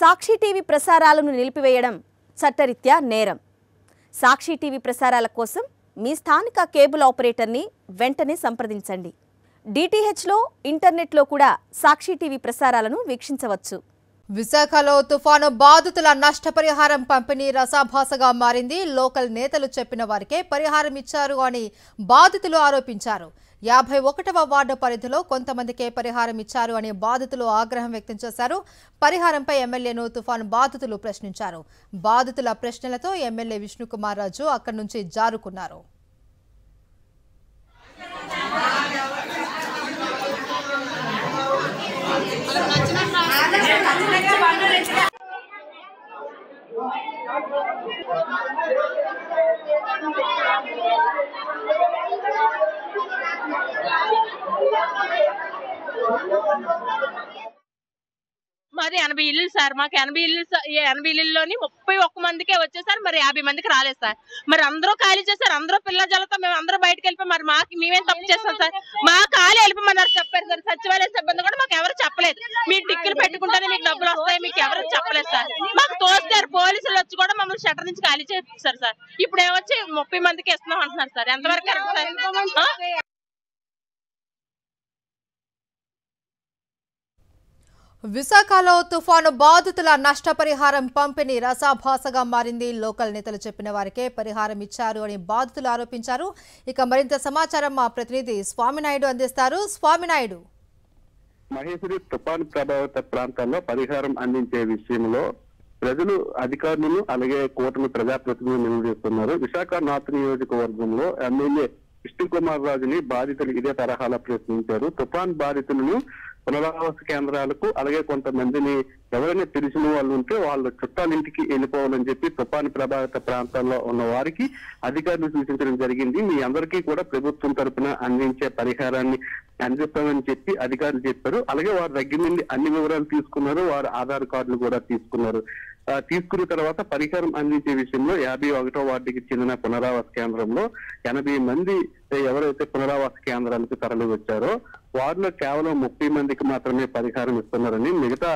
సాక్షి TV ప్రసారాలను నిలిపివేయడం చట్టరీత్యా నేరం. సాక్షి టీవీ ప్రసారాల కోసం మీ స్థానిక కేబుల్ ఆపరేటర్ని వెంటనే సంప్రదించండి. డిటిహెచ్లో, ఇంటర్నెట్లో కూడా సాక్షి టీవీ ప్రసారాలను వీక్షించవచ్చు. విశాఖలో తుఫాను బాధితుల నష్టపరిహారం పంపిణీ రసాభాసగా మారింది. లోకల్ నేతలు చెప్పిన వారికే పరిహారం ఇచ్చారు అని బాధితులు ఆరోపించారు. 51వ వార్డు పరిధిలో కొంతమందికే పరిహారం ఇచ్చారు అని బాధితులు ఆగ్రహం వ్యక్తం చేశారు. పరిహారంపై ఎమ్మెల్యేను తుఫాను బాధితులు ప్రశ్నించారు. బాధితుల ప్రశ్నలతో ఎమ్మెల్యే విష్ణుకుమార్ రాజు అక్కడి నుంచి జారుకున్నారు. మాది 80 ఇల్లు సార్. మాకు 80 ఇల్లులోని 31 మందికే వచ్చేసారు. మరి 50 మందికి రాలేదు సార్. మరి అందరూ ఖాళీ చేశారు. అందరూ పిల్ల జలతో మేము అందరూ బయటకు వెళ్ళిపోయి మరి మేమేం తప్పు చేస్తాం సార్? మా ఖాళీ వెళ్ళిపోమన్నారు చెప్పారు సార్. సచివాలయ సిబ్బంది కూడా మాకు ఎవరు చెప్పలేదు. మీరు టిక్కులు పెట్టుకుంటేనే మీకు డబ్బులు వస్తాయి, మీకు ఎవరు చెప్పలేదు సార్. మాకు తోస్తారు. పోలీసులు వచ్చి కూడా మమ్మల్ని షట్టర్ నుంచి ఖాళీ చేస్తారు సార్. ఇప్పుడు ఏమొచ్చి 30 మందికి ఇస్తున్నాం అంటున్నారు సార్. ఎంతవరకు కరెక్ట్ సార్? విశాఖలో తుఫాను బాధితుల నష్టపరిహారం పంపిణీ రసాభాసగా మారింది. లోకల్ నేతలు చెప్పిన వారికే పరిహారం ఇచ్చారు అని బాధితులు ఆరోపించారు. ఇక మరింత సమాచారం మా ప్రతినిధి స్వామినాయుడు అందిస్తారు. స్వామినాయుడు, మహేశ్వరి తుఫాను ప్రభావిత ప్రాంతాల్లో పరిహారం అందించే విషయంలో ప్రజలు, అధికారులను అలాగే కూటమి ప్రజాప్రతినిధులు నిలదీస్తున్నారు. విశాఖ నార్త్ నియోజకవర్గంలో ఎమ్మెల్యే విష్ణుకుమార్ రాజుని బాధితులు ఇదే తరహాలో ప్రశ్నించారు. తుఫాన్ బాధితులను పునరావాస కేంద్రాలకు అలాగే కొంతమందిని ఎవరైనా తెలిసిన వాళ్ళు ఉంటే వాళ్ళ చుట్టాలింటికి వెళ్ళిపోవాలని చెప్పి తుఫాను ప్రభావిత ప్రాంతాల్లో ఉన్న వారికి అధికారులు సూచించడం జరిగింది. మీ అందరికీ కూడా ప్రభుత్వం తరఫున అందించే పరిహారాన్ని అందిస్తామని చెప్పి అధికారులు చెప్పారు. అలాగే వారి దగ్గర నుండి అన్ని వివరాలు తీసుకున్నారు. వారి ఆధార్ కార్డులు కూడా తీసుకున్నారు. తీసుకున్న తర్వాత పరిహారం అందించే విషయంలో 51వ వార్డుకి చెందిన పునరావాస కేంద్రంలో 80 మంది ఎవరైతే పునరావాస కేంద్రాలకు తరలి వచ్చారో వారిలో కేవలం 30 మందికి మాత్రమే పరిహారం ఇస్తున్నారని, మిగతా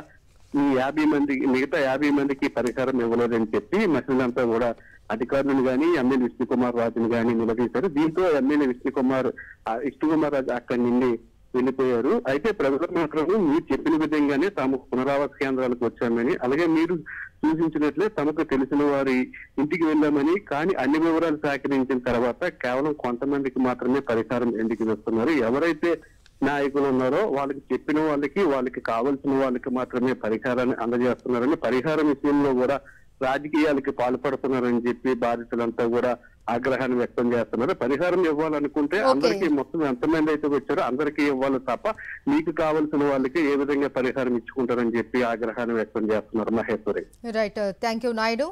50 మందికి పరిహారం ఇవ్వలేదని చెప్పి మహిళలంతా కూడా అధికారులను గాని ఎమ్మెల్యే విష్ణుకుమార్ రాజును గాని నిలదీశారు. దీంతో ఎమ్మెల్యే విష్ణుకుమార్ రాజు అక్కడి నుండి వెళ్ళిపోయారు. అయితే ప్రజలు మాత్రం మీరు చెప్పిన విధంగానే తాము పునరావాస కేంద్రాలకు వచ్చామని, అలాగే మీరు సూచించినట్లే తమకు తెలిసిన వారి ఇంటికి వెళ్ళామని, కానీ అన్ని వివరాలు సేకరించిన తర్వాత కేవలం కొంతమందికి మాత్రమే పరిహారం ఎందుకు ఇస్తున్నారు. ఎవరైతే నాయకులు ఉన్నారో వాళ్ళకి చెప్పిన వాళ్ళకి కావలసిన వాళ్ళకి మాత్రమే పరిహారాన్ని అందజేస్తున్నారని, పరిహారం విషయంలో కూడా రాజకీయాలకి పాల్పడుతున్నారని చెప్పి బాధితులంతా కూడా ఆగ్రహాన్ని వ్యక్తం చేస్తున్నారు. పరిహారం ఇవ్వాలనుకుంటే అందరికీ మొత్తం ఎంతమంది అయితే వచ్చారో అందరికీ ఇవ్వాలి తప్ప మీకు కావాల్సిన వాళ్ళకి ఏ విధంగా పరిహారం ఇచ్చుకుంటారని చెప్పి ఆగ్రహాన్ని వ్యక్తం చేస్తున్నారు. Maheshwari, right, thank you Naidu.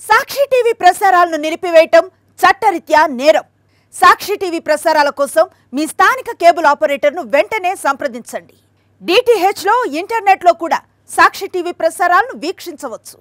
Sakshi TV ప్రసారాలను నిలిపివేయటం చట్టరీత్యా నేరం. సాక్షి టీవీ ప్రసారాల కోసం మీ స్థానిక కేబుల్ ఆపరేటర్ను వెంటనే సంప్రదించండి. డిటిహెచ్లో, ఇంటర్నెట్లో కూడా సాక్షి టీవీ ప్రసారాలను వీక్షించవచ్చు.